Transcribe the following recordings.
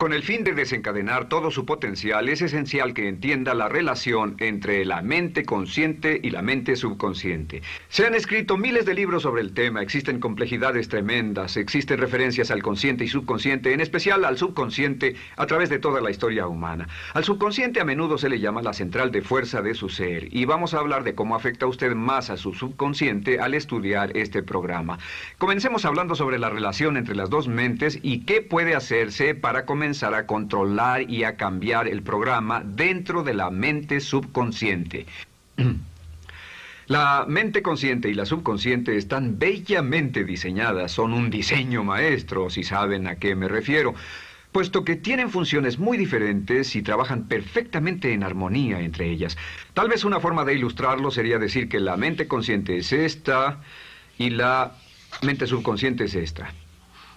Con el fin de desencadenar todo su potencial, es esencial que entienda la relación entre la mente consciente y la mente subconsciente. Se han escrito miles de libros sobre el tema, existen complejidades tremendas, existen referencias al consciente y subconsciente, en especial al subconsciente, a través de toda la historia humana. Al subconsciente a menudo se le llama la central de fuerza de su ser, y vamos a hablar de cómo afecta usted más a su subconsciente al estudiar este programa. Comencemos hablando sobre la relación entre las dos mentes y qué puede hacerse para comenzar a controlar y a cambiar el programa dentro de la mente subconsciente. La mente consciente y la subconsciente están bellamente diseñadas, son un diseño maestro, si saben a qué me refiero, puesto que tienen funciones muy diferentes y trabajan perfectamente en armonía entre ellas. Tal vez una forma de ilustrarlo sería decir que la mente consciente es esta y la mente subconsciente es esta.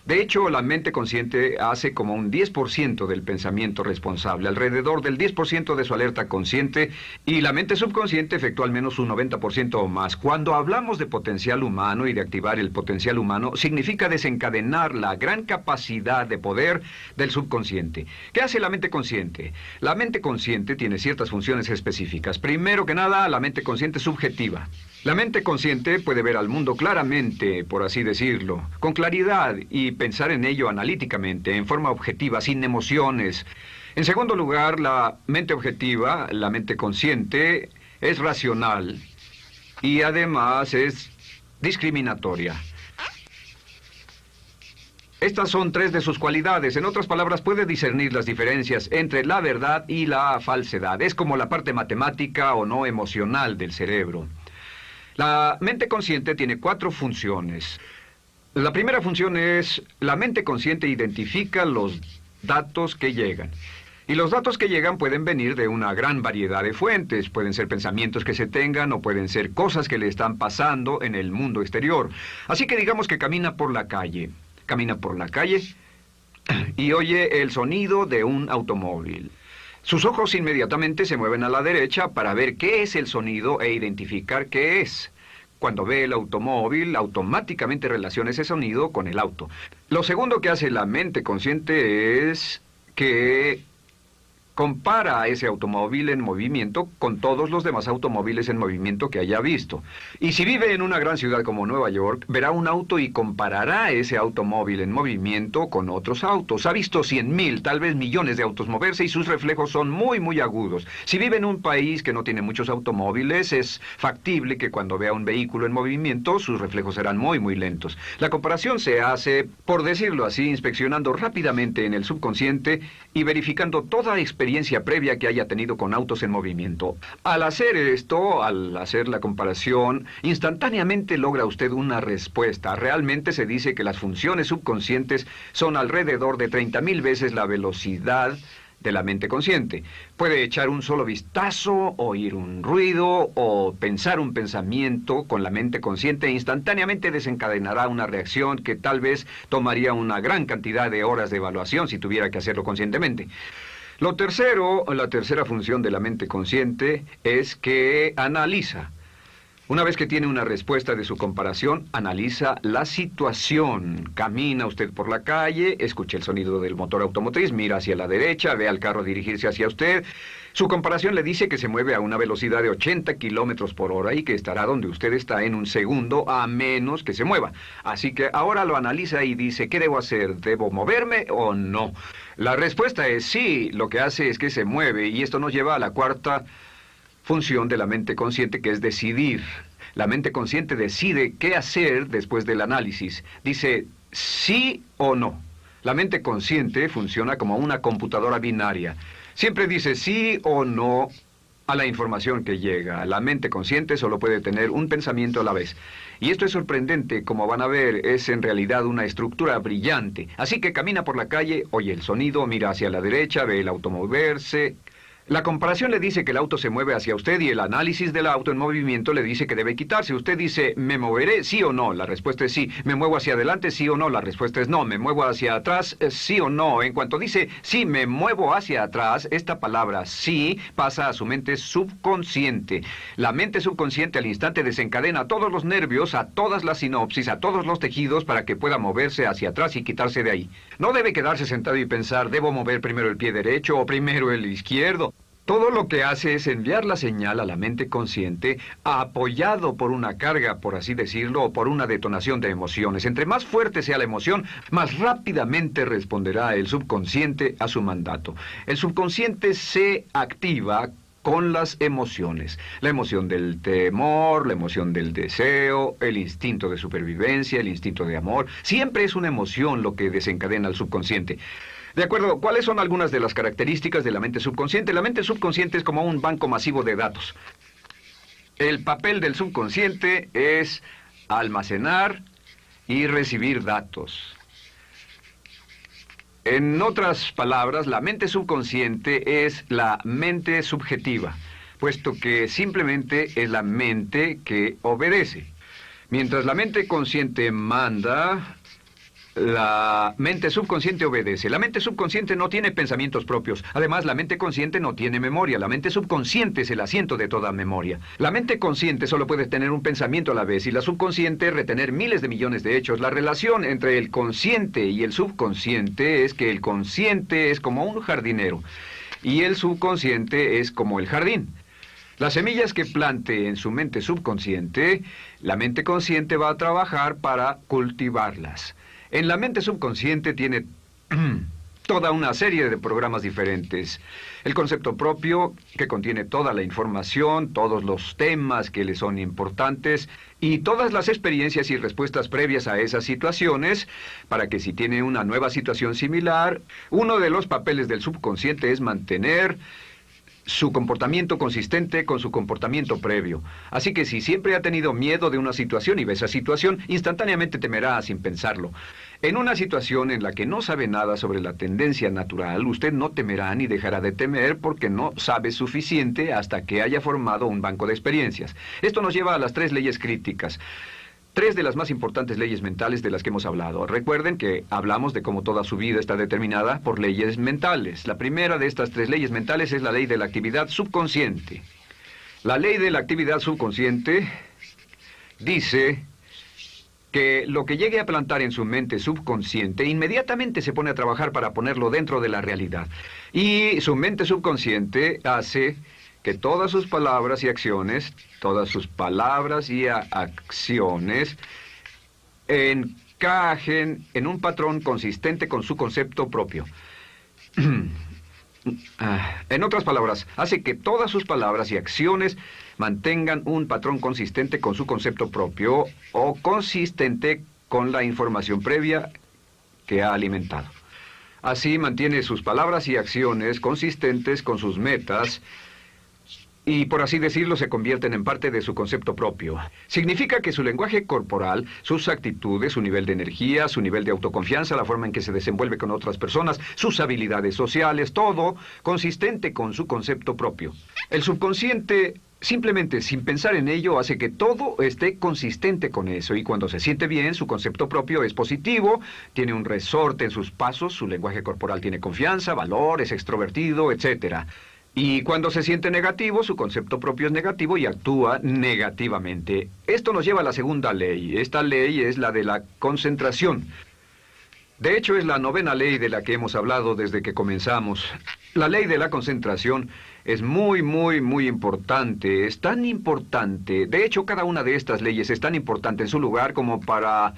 De hecho, la mente consciente hace como un 10% del pensamiento responsable, alrededor del 10% de su alerta consciente, y la mente subconsciente efectúa al menos un 90% o más. Cuando hablamos de potencial humano y de activar el potencial humano, significa desencadenar la gran capacidad de poder del subconsciente. ¿Qué hace la mente consciente? La mente consciente tiene ciertas funciones específicas. Primero que nada, la mente consciente es subjetiva. La mente consciente puede ver al mundo claramente, por así decirlo, con claridad y pensar en ello analíticamente, en forma objetiva, sin emociones. En segundo lugar, la mente objetiva, la mente consciente, es racional y además es discriminatoria. Estas son tres de sus cualidades. En otras palabras, puede discernir las diferencias entre la verdad y la falsedad. Es como la parte matemática o no emocional del cerebro. La mente consciente tiene 4 funciones. La primera función es, la mente consciente identifica los datos que llegan. Y los datos que llegan pueden venir de una gran variedad de fuentes. Pueden ser pensamientos que se tengan o pueden ser cosas que le están pasando en el mundo exterior. Así que digamos que camina por la calle. Camina por la calle y oye el sonido de un automóvil. Sus ojos inmediatamente se mueven a la derecha para ver qué es el sonido e identificar qué es. Cuando ve el automóvil, automáticamente relaciona ese sonido con el auto. Lo segundo que hace la mente consciente es que compara a ese automóvil en movimiento con todos los demás automóviles en movimiento que haya visto. Y si vive en una gran ciudad como Nueva York, verá un auto y comparará ese automóvil en movimiento con otros autos. Ha visto 100,000, tal vez millones de autos moverse y sus reflejos son muy, muy agudos. Si vive en un país que no tiene muchos automóviles, es factible que cuando vea un vehículo en movimiento, sus reflejos serán muy, muy lentos. La comparación se hace, por decirlo así, inspeccionando rápidamente en el subconsciente y verificando toda experiencia previa que haya tenido con autos en movimiento. Al hacer esto, al hacer la comparación, instantáneamente logra usted una respuesta. Realmente se dice que las funciones subconscientes son alrededor de 30,000 veces la velocidad de la mente consciente. Puede echar un solo vistazo, oír un ruido o pensar un pensamiento con la mente consciente e instantáneamente desencadenará una reacción que tal vez tomaría una gran cantidad de horas de evaluación si tuviera que hacerlo conscientemente. La tercera función de la mente consciente es que analiza. Una vez que tiene una respuesta de su comparación, analiza la situación. Camina usted por la calle, escucha el sonido del motor automotriz, mira hacia la derecha, ve al carro dirigirse hacia usted. Su comparación le dice que se mueve a una velocidad de 80 kilómetros por hora y que estará donde usted está en un segundo, a menos que se mueva. Así que ahora lo analiza y dice, ¿qué debo hacer? ¿Debo moverme o no? La respuesta es sí, lo que hace es que se mueve, y esto nos lleva a la cuarta función de la mente consciente, que es decidir. La mente consciente decide qué hacer después del análisis. Dice sí o no. La mente consciente funciona como una computadora binaria. Siempre dice sí o no a la información que llega. La mente consciente solo puede tener un pensamiento a la vez. Y esto es sorprendente, como van a ver, es en realidad una estructura brillante. Así que camina por la calle, oye el sonido, mira hacia la derecha, ve el auto moverse, La comparación le dice que el auto se mueve hacia usted y el análisis del auto en movimiento le dice que debe quitarse. Usted dice, ¿me moveré? ¿Sí o no? La respuesta es sí. ¿Me muevo hacia adelante? ¿Sí o no? La respuesta es no. ¿Me muevo hacia atrás? ¿Sí o no? En cuanto dice, sí, me muevo hacia atrás, esta palabra sí pasa a su mente subconsciente. La mente subconsciente al instante desencadena todos los nervios, a todas las sinapsis, a todos los tejidos para que pueda moverse hacia atrás y quitarse de ahí. No debe quedarse sentado y pensar, ¿debo mover primero el pie derecho o primero el izquierdo? Todo lo que hace es enviar la señal a la mente consciente, apoyado por una carga, por así decirlo, o por una detonación de emociones. Entre más fuerte sea la emoción, más rápidamente responderá el subconsciente a su mandato. El subconsciente se activa con las emociones. La emoción del temor, la emoción del deseo, el instinto de supervivencia, el instinto de amor. Siempre es una emoción lo que desencadena al subconsciente. De acuerdo, ¿cuáles son algunas de las características de la mente subconsciente? La mente subconsciente es como un banco masivo de datos. El papel del subconsciente es almacenar y recibir datos. En otras palabras, la mente subconsciente es la mente subjetiva, puesto que simplemente es la mente que obedece. Mientras la mente consciente manda, la mente subconsciente obedece. La mente subconsciente no tiene pensamientos propios. Además, la mente consciente no tiene memoria. La mente subconsciente es el asiento de toda memoria. La mente consciente solo puede tener un pensamiento a la vez y la subconsciente retener miles de millones de hechos. La relación entre el consciente y el subconsciente es que el consciente es como un jardinero y el subconsciente es como el jardín. Las semillas que plante en su mente subconsciente, la mente consciente va a trabajar para cultivarlas. En la mente subconsciente tiene toda una serie de programas diferentes. El concepto propio, que contiene toda la información, todos los temas que le son importantes y todas las experiencias y respuestas previas a esas situaciones, para que si tiene una nueva situación similar, uno de los papeles del subconsciente es mantener su comportamiento consistente con su comportamiento previo. Así que si siempre ha tenido miedo de una situación y ve esa situación, instantáneamente temerá sin pensarlo. En una situación en la que no sabe nada sobre la tendencia natural, usted no temerá ni dejará de temer porque no sabe suficiente hasta que haya formado un banco de experiencias. Esto nos lleva a las 3 leyes críticas. 3 de las más importantes leyes mentales de las que hemos hablado. Recuerden que hablamos de cómo toda su vida está determinada por leyes mentales. La primera de estas 3 leyes mentales es la ley de la actividad subconsciente. La ley de la actividad subconsciente dice que lo que llegue a plantar en su mente subconsciente inmediatamente se pone a trabajar para ponerlo dentro de la realidad. Y su mente subconsciente hace que todas sus palabras y acciones, encajen en un patrón consistente con su concepto propio. En otras palabras, hace que todas sus palabras y acciones mantengan un patrón consistente con su concepto propio o consistente con la información previa que ha alimentado. Así mantiene sus palabras y acciones consistentes con sus metas y, por así decirlo, se convierten en parte de su concepto propio. Significa que su lenguaje corporal, sus actitudes, su nivel de energía, su nivel de autoconfianza, la forma en que se desenvuelve con otras personas, sus habilidades sociales, todo consistente con su concepto propio. El subconsciente, simplemente sin pensar en ello, hace que todo esté consistente con eso, y cuando se siente bien, su concepto propio es positivo, tiene un resorte en sus pasos, su lenguaje corporal tiene confianza, valor, es extrovertido, etc. Y cuando se siente negativo, su concepto propio es negativo y actúa negativamente. Esto nos lleva a la segunda ley. Esta ley es la de la concentración. De hecho, es la 9ª ley de la que hemos hablado desde que comenzamos. La ley de la concentración es muy importante. Es tan importante. De hecho, cada una de estas leyes es tan importante en su lugar como para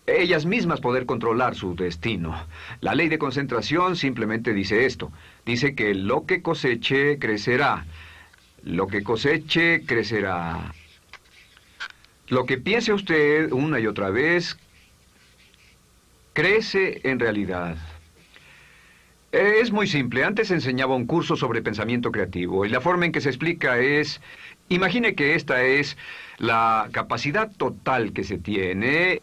ellas mismas poder controlar su destino. La ley de concentración simplemente dice esto. Dice que lo que coseche, crecerá. Lo que coseche, crecerá. Lo que piense usted una y otra vez, crece en realidad. Es muy simple. Antes enseñaba un curso sobre pensamiento creativo y la forma en que se explica es, imagine que esta es la capacidad total que se tiene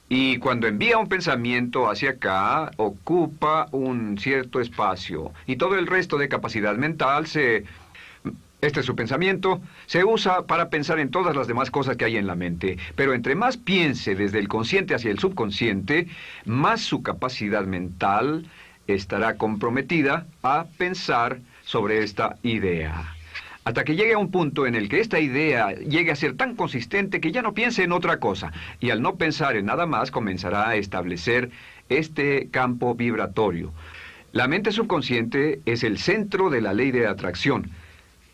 Y cuando envía un pensamiento hacia acá, ocupa un cierto espacio. Y todo el resto de capacidad mental este es su pensamiento, se usa para pensar en todas las demás cosas que hay en la mente. Pero entre más piense desde el consciente hacia el subconsciente, más su capacidad mental estará comprometida a pensar sobre esta idea. Hasta que llegue a un punto en el que esta idea llegue a ser tan consistente que ya no piense en otra cosa. Y al no pensar en nada más, comenzará a establecer este campo vibratorio. La mente subconsciente es el centro de la ley de atracción,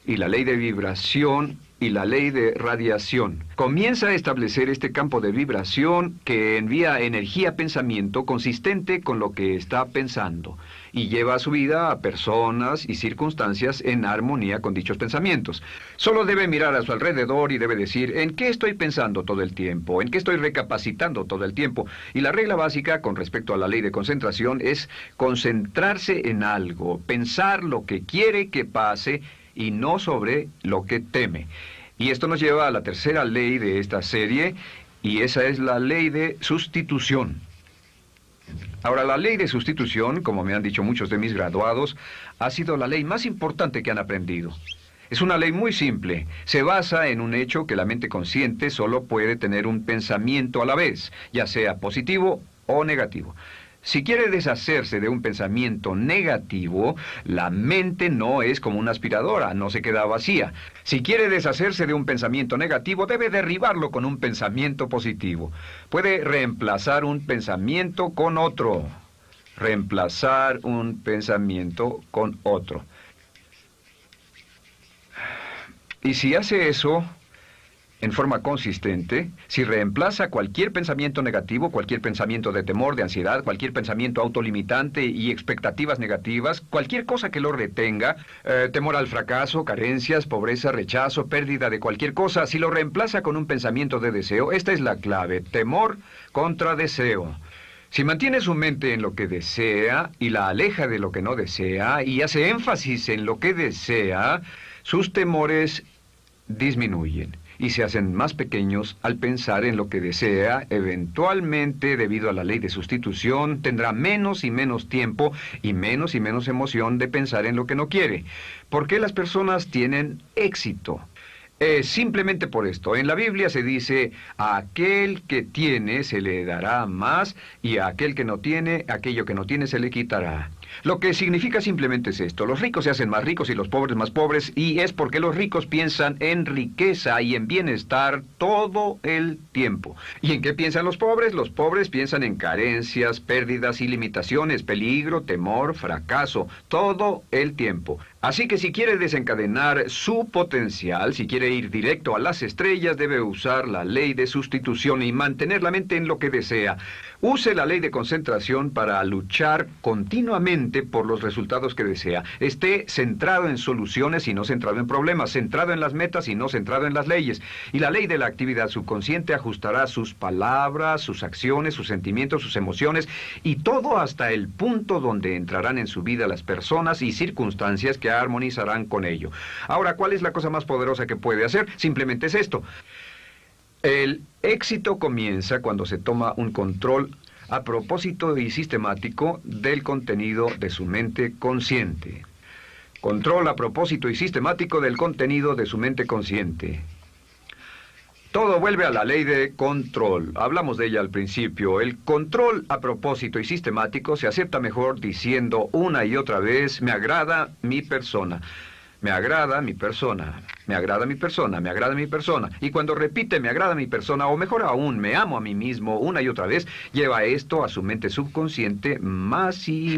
y la ley de vibración y la ley de radiación. Comienza a establecer este campo de vibración que envía energía-pensamiento consistente con lo que está pensando y lleva a su vida a personas y circunstancias en armonía con dichos pensamientos. Solo debe mirar a su alrededor y debe decir, ¿en qué estoy pensando todo el tiempo? ¿En qué estoy recapacitando todo el tiempo? Y la regla básica con respecto a la ley de concentración es concentrarse en algo, pensar lo que quiere que pase y no sobre lo que teme. Y esto nos lleva a la tercera ley de esta serie, y esa es la ley de sustitución. Ahora, la ley de sustitución, como me han dicho muchos de mis graduados, ha sido la ley más importante que han aprendido. Es una ley muy simple. Se basa en un hecho que la mente consciente solo puede tener un pensamiento a la vez, ya sea positivo o negativo. Si quiere deshacerse de un pensamiento negativo, la mente no es como una aspiradora, no se queda vacía. Si quiere deshacerse de un pensamiento negativo, debe derribarlo con un pensamiento positivo. Puede reemplazar un pensamiento con otro. Reemplazar un pensamiento con otro. Y si hace eso en forma consistente, si reemplaza cualquier pensamiento negativo, cualquier pensamiento de temor, de ansiedad, cualquier pensamiento autolimitante y expectativas negativas, cualquier cosa que lo retenga, temor al fracaso, carencias, pobreza, rechazo, pérdida de cualquier cosa, si lo reemplaza con un pensamiento de deseo, esta es la clave, temor contra deseo. Si mantiene su mente en lo que desea y la aleja de lo que no desea y hace énfasis en lo que desea, sus temores disminuyen y se hacen más pequeños al pensar en lo que desea. Eventualmente, debido a la ley de sustitución, tendrá menos y menos tiempo y menos emoción de pensar en lo que no quiere. ¿Por qué las personas tienen éxito? Simplemente por esto. En la Biblia se dice, a aquel que tiene se le dará más, y a aquel que no tiene, aquello que no tiene se le quitará. Lo que significa simplemente es esto: los ricos se hacen más ricos y los pobres más pobres, y es porque los ricos piensan en riqueza y en bienestar todo el tiempo. ¿Y en qué piensan los pobres? Los pobres piensan en carencias, pérdidas y limitaciones, peligro, temor, fracaso, todo el tiempo. Así que si quiere desencadenar su potencial, si quiere ir directo a las estrellas, debe usar la ley de sustitución y mantener la mente en lo que desea. Use la ley de concentración para luchar continuamente por los resultados que desea. Esté centrado en soluciones y no centrado en problemas, centrado en las metas y no centrado en las leyes. Y la ley de la actividad subconsciente ajustará sus palabras, sus acciones, sus sentimientos, sus emociones y todo hasta el punto donde entrarán en su vida las personas y circunstancias que armonizarán con ello. Ahora, ¿cuál es la cosa más poderosa que puede hacer? Simplemente es esto. El éxito comienza cuando se toma un control a propósito y sistemático del contenido de su mente consciente. Control a propósito y sistemático del contenido de su mente consciente. Todo vuelve a la ley de control. Hablamos de ella al principio. El control a propósito y sistemático se acepta mejor diciendo una y otra vez, me agrada mi persona. Me agrada mi persona, me agrada mi persona, me agrada mi persona. Y cuando repite me agrada mi persona, o mejor aún, me amo a mí mismo una y otra vez, lleva esto a su mente subconsciente más y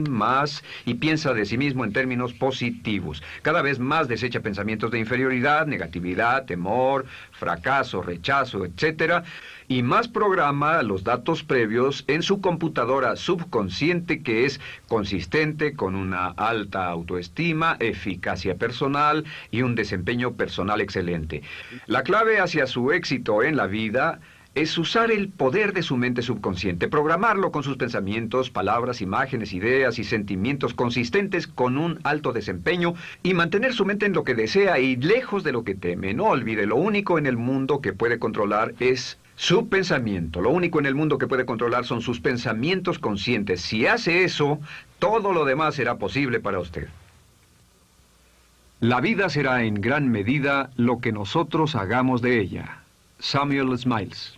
piensa de sí mismo en términos positivos. Cada vez más desecha pensamientos de inferioridad, negatividad, temor, fracaso, rechazo, etc. Y más programa los datos previos en su computadora subconsciente, que es consistente con una alta autoestima, eficacia personal y un desempeño personal excelente. La clave hacia su éxito en la vida es usar el poder de su mente subconsciente, programarlo con sus pensamientos, palabras, imágenes, ideas y sentimientos consistentes con un alto desempeño y mantener su mente en lo que desea y lejos de lo que teme. No olvide, lo único en el mundo que puede controlar es Su pensamiento. Lo único en el mundo que puede controlar son sus pensamientos conscientes. Si hace eso, todo lo demás será posible para usted. La vida será en gran medida lo que nosotros hagamos de ella. Samuel Smiles.